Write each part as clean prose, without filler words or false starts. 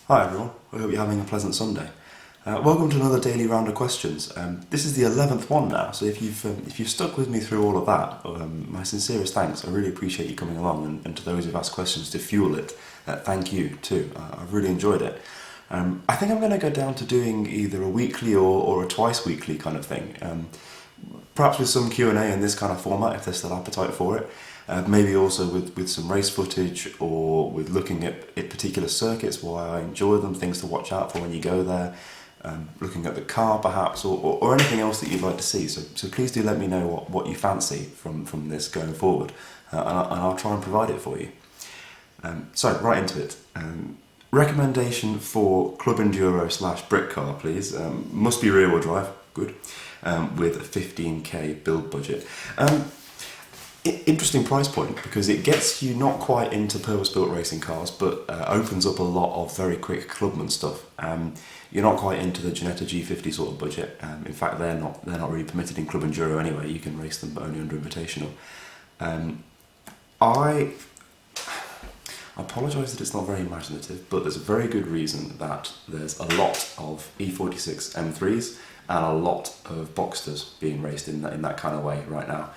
Hi everyone, I hope you're having a pleasant Sunday. Welcome to another daily round of questions. This is the 11th one now, so if you've stuck with me through all of that, my sincerest thanks. I really appreciate you coming along, and to those who've asked questions to fuel it, thank you too. I've really enjoyed it. I think I'm going to go down to doing either a weekly or a twice weekly kind of thing. Perhaps with some Q&A in this kind of format if there's still appetite for it. Maybe also with some race footage, or with looking at particular circuits, why I enjoy them, things to watch out for when you go there, looking at the car perhaps, or anything else that you'd like to see. So please do let me know what you fancy from this going forward, and I'll try and provide it for you. So right into it. Recommendation for Club Enduro / Britcar, please. Must be rear wheel drive, good, with a 15k build budget. Interesting price point, because it gets you not quite into purpose-built racing cars, but opens up a lot of very quick clubman stuff. You're not quite into the Ginetta G50 sort of budget. In fact, they're not really permitted in Club Enduro anyway. You can race them, but only under invitational. I apologise that it's not very imaginative, but there's a very good reason that there's a lot of E46 M3s and a lot of Boxsters being raced in that kind of way right now.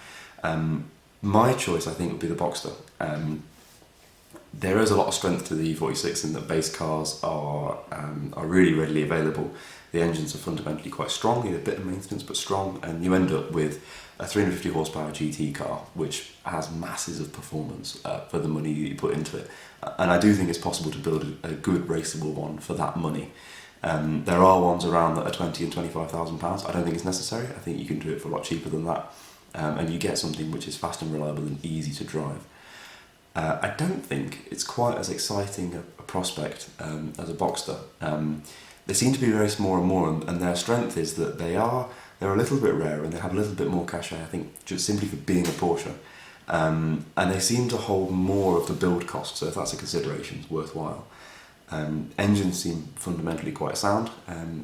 My choice, I think, would be the Boxster. There is a lot of strength to the E46 in that base cars are really readily available. The engines are fundamentally quite strong, need a bit of maintenance but strong, and you end up with a 350 horsepower GT car which has masses of performance for the money that you put into it. And I do think it's possible to build a good raceable one for that money. There are ones around that are £20,000 and £25,000. I don't think it's necessary. I think you can do it for a lot cheaper than that. And you get something which is fast and reliable and easy to drive. I don't think it's quite as exciting a prospect as a Boxster. They seem to be raced more and more, and their strength is that they're a little bit rarer and they have a little bit more cachet, I think, just simply for being a Porsche. And they seem to hold more of the build cost, so if that's a consideration, it's worthwhile. Engines seem fundamentally quite sound.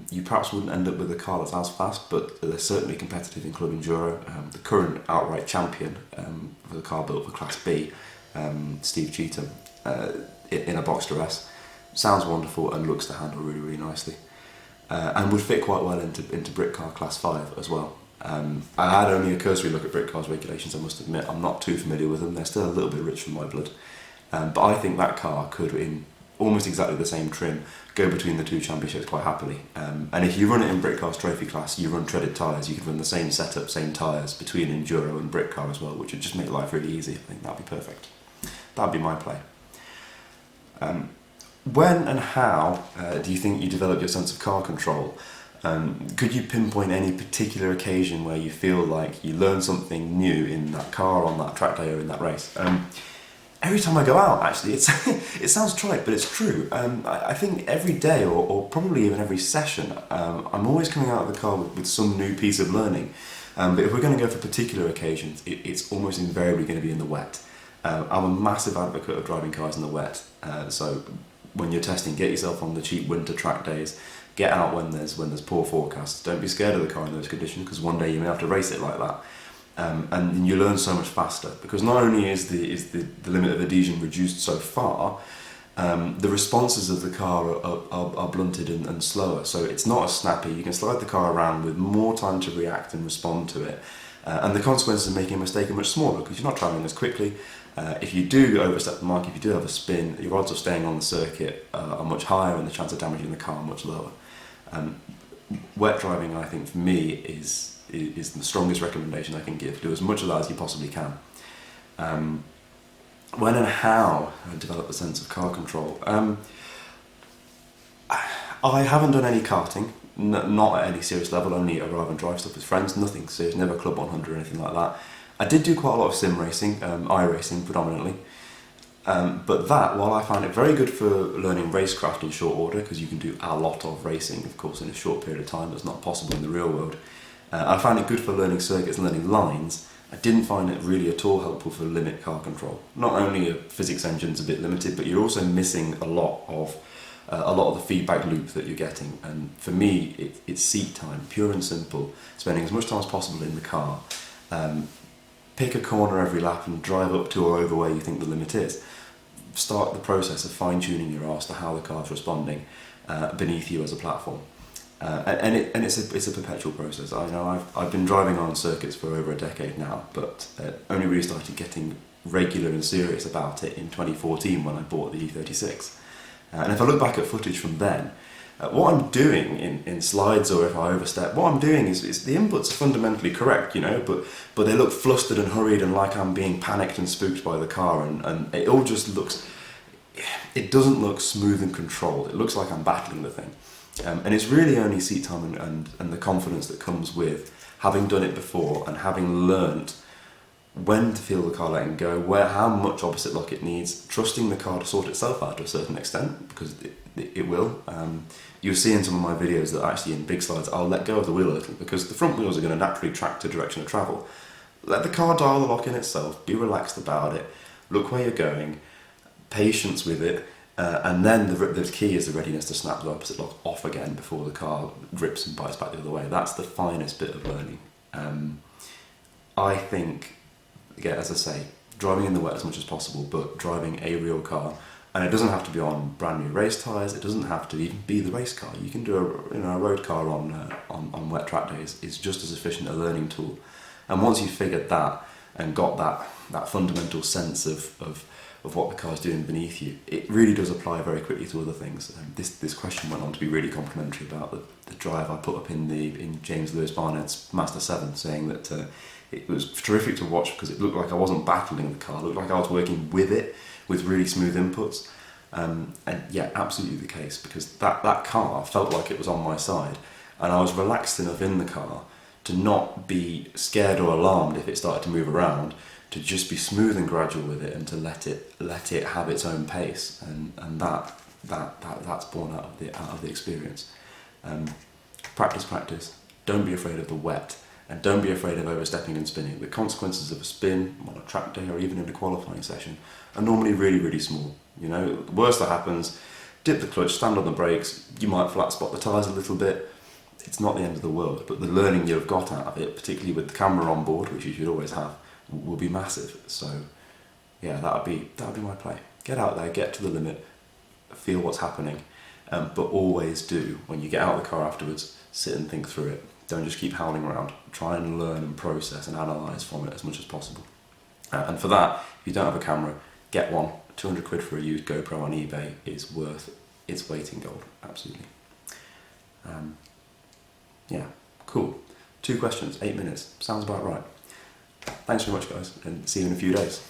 You perhaps wouldn't end up with a car that's as fast, but they're certainly competitive in Club Enduro. The current outright champion for the car built for Class B, Steve Cheetham, in a Boxster S, sounds wonderful and looks to handle really, really nicely. And would fit quite well into Britcar Class 5 as well. I had only a cursory look at Britcar's regulations, I must admit. I'm not too familiar with them, they're still a little bit rich for my blood. But I think that car could, in almost exactly the same trim, go between the two championships quite happily. And if you run it in Britcar's trophy class, you run treaded tyres, you could run the same setup, same tyres between Enduro and Britcar as well, which would just make life really easy. I think that'd be perfect. That'd be my play. When and how do you think you develop your sense of car control? Could you pinpoint any particular occasion where you feel like you learned something new in that car, on that track day, or in that race? Every time I go out, actually, it sounds trite, but it's true. I think every day, or probably even every session, I'm always coming out of the car with some new piece of learning. But if we're going to go for particular occasions, it's almost invariably going to be in the wet. I'm a massive advocate of driving cars in the wet. So when you're testing, get yourself on the cheap winter track days. Get out when there's poor forecasts. Don't be scared of the car in those conditions, because one day you may have to race it like that. And you learn so much faster, because not only is the limit of adhesion reduced so far, the responses of the car are blunted and slower, so it's not as snappy. You can slide the car around with more time to react and respond to it, and the consequences of making a mistake are much smaller, because you're not travelling as quickly. If you do overstep the mark, if you do have a spin, your odds of staying on the circuit are much higher, and the chance of damaging the car are much lower. Wet driving, I think, for me, is the strongest recommendation I can give. Do as much of that as you possibly can. When and how I develop a sense of car control? I haven't done any karting, not at any serious level, only arrive and drive stuff with friends, nothing serious, never Club 100 or anything like that. I did do quite a lot of sim racing, iRacing predominantly. But that, while I found it very good for learning racecraft in short order, because you can do a lot of racing, of course, in a short period of time, that's not possible in the real world. I found it good for learning circuits and learning lines. I didn't find it really at all helpful for limit car control. Not only are physics engines a bit limited, but you're also missing a lot of the feedback loop that you're getting. And for me, it's seat time, pure and simple. Spending as much time as possible in the car. Pick a corner every lap and drive up to or over where you think the limit is. start the process of fine-tuning your arse to how the car's responding beneath you as a platform. It's a perpetual process. I've been driving on circuits for over a decade now, but only really started getting regular and serious about it in 2014 when I bought the E36. And if I look back at footage from then, what I'm doing in slides, or if I overstep, what I'm doing is the inputs are fundamentally correct, but they look flustered and hurried and like I'm being panicked and spooked by the car, and it all just looks, it doesn't look smooth and controlled. It looks like I'm battling the thing. And it's really only seat time and the confidence that comes with having done it before and having learnt when to feel the car letting go, how much opposite lock it needs, trusting the car to sort itself out to a certain extent, because it will. You'll see in some of my videos that actually in big slides I'll let go of the wheel a little, because the front wheels are going to naturally track the direction of travel. Let the car dial the lock in itself, be relaxed about it, look where you're going, patience with it, and then the key is the readiness to snap the opposite lock off again before the car grips and bites back the other way. That's the finest bit of learning. I think, again, as I say, driving in the wet as much as possible, but driving a real car, and it doesn't have to be on brand new race tyres, it doesn't have to even be the race car. You can do a road car on wet track days. It's just as efficient a learning tool. And once you've figured that and got that fundamental sense of what the car's doing beneath you, it really does apply very quickly to other things. This question went on to be really complimentary about the drive I put up in James Lewis Barnett's Master 7, saying that it was terrific to watch because it looked like I wasn't battling the car, it looked like I was working with it, with really smooth inputs. And yeah, absolutely the case, because that car felt like it was on my side, and I was relaxed enough in the car to not be scared or alarmed if it started to move around, to just be smooth and gradual with it, and to let it have its own pace, and that's born out of the experience. Practice. Don't be afraid of the wet, and don't be afraid of overstepping and spinning. The consequences of a spin on a track day or even in a qualifying session are normally really, really small. The worst that happens, dip the clutch, stand on the brakes, you might flat spot the tyres a little bit. It's not the end of the world, but the learning you've got out of it, particularly with the camera on board, which you should always have, will be massive. So yeah, that would be my play. Get out there, get to the limit, feel what's happening, but always do, when you get out of the car afterwards, sit and think through it. Don't just keep howling around. Try and learn and process and analyse from it as much as possible. And for that, if you don't have a camera, get one. 200 quid for a used GoPro on eBay is worth its weight in gold, absolutely. Yeah, cool. 2 questions, 8 minutes. Sounds about right. Thanks very much, guys, and see you in a few days.